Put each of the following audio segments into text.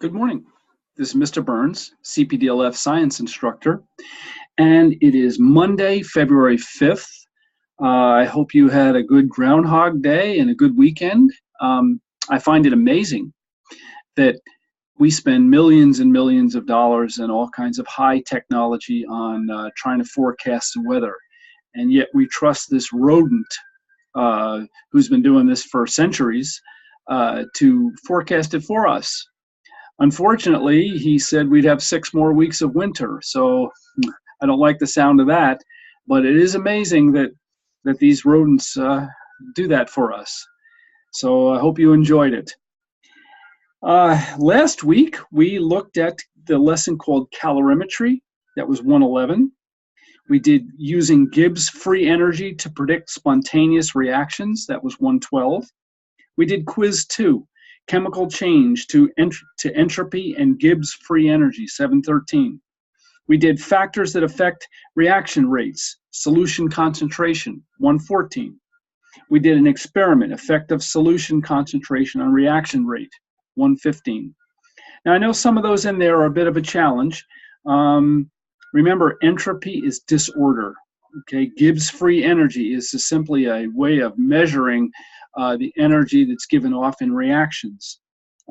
Good morning. This is Mr. Burns, CPDLF science instructor, and it is Monday, February 5th. I hope you had a good Groundhog Day and a good weekend. I find it amazing that we spend millions and millions of dollars and all kinds of high technology on trying to forecast the weather, and yet we trust this rodent who's been doing this for centuries to forecast it for us. Unfortunately, he said we'd have 6 more weeks of winter, so I don't like the sound of that, but it is amazing that these rodents do that for us. So I hope you enjoyed it. Last week, we looked at the lesson called calorimetry. That was 111. We did using Gibbs free energy to predict spontaneous reactions. That was 112. We did quiz 2. Chemical change to entropy and Gibbs free energy, 713. We did factors that affect reaction rates, solution concentration, 114. We did an experiment, effect of solution concentration on reaction rate, 115. Now I know some of those in there are a bit of a challenge. Remember, entropy is disorder. Okay, Gibbs free energy is simply a way of measuring the energy that's given off in reactions.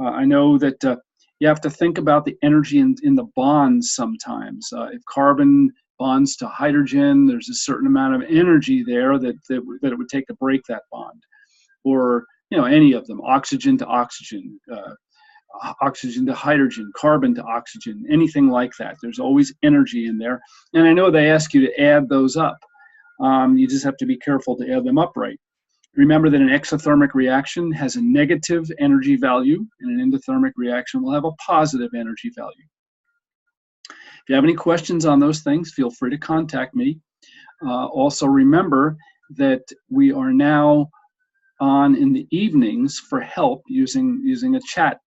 I know that you have to think about the energy in the bonds sometimes. If carbon bonds to hydrogen, there's a certain amount of energy there that it would take to break that bond. Or, any of them, oxygen to oxygen, oxygen to hydrogen, carbon to oxygen, anything like that. There's always energy in there. And I know they ask you to add those up. You just have to be careful to add them up right. Remember that an exothermic reaction has a negative energy value, and an endothermic reaction will have a positive energy value. If you have any questions on those things, feel free to contact me. Also remember that we are now on in the evenings for help using a chat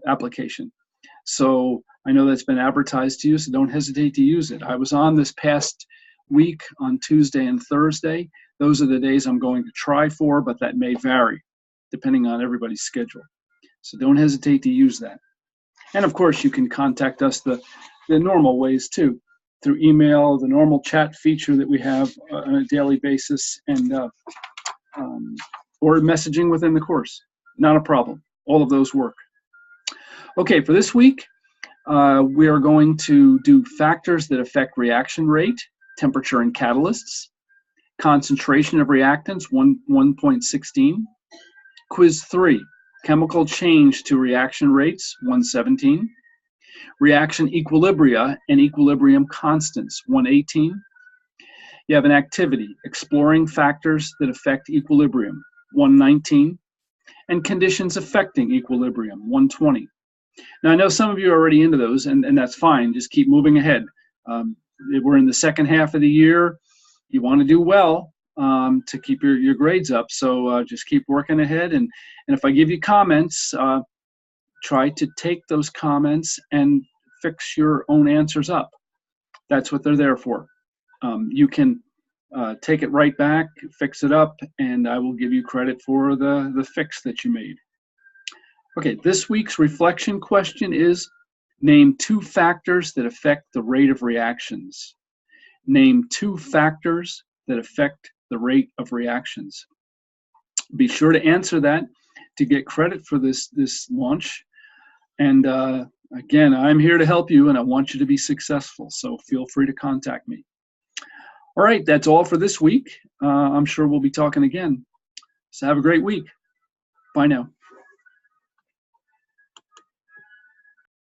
application. So I know that's been advertised to you, so don't hesitate to use it. I was on this past week on Tuesday and Thursday. Those are the days I'm going to try for, but that may vary depending on everybody's schedule. So don't hesitate to use that. And of course, you can contact us the normal ways too, through email, the normal chat feature that we have on a daily basis, and or messaging within the course. Not a problem. All of those work. Okay, for this week, we are going to do factors that affect reaction rate, temperature, and catalysts. Concentration of reactants, 1.16. Quiz 3, chemical change to reaction rates, 117. Reaction equilibria and equilibrium constants, 118. You have an activity, exploring factors that affect equilibrium, 119. And conditions affecting equilibrium, 120. Now I know some of you are already into those, and that's fine. Just keep moving ahead. We're in the second half of the year. You want to do well to keep your grades up, so just keep working ahead. And if I give you comments, try to take those comments and fix your own answers up. That's what they're there for. You can take it right back, fix it up, and I will give you credit for the fix that you made. Okay, this week's reflection question is, name 2 factors that affect the rate of reactions. Name 2 factors that affect the rate of reactions. Be sure to answer that to get credit for this launch. And again, I'm here to help you, and I want you to be successful, so feel free to contact me. All right, that's all for this week. I'm sure we'll be talking again. So have a great week. Bye now.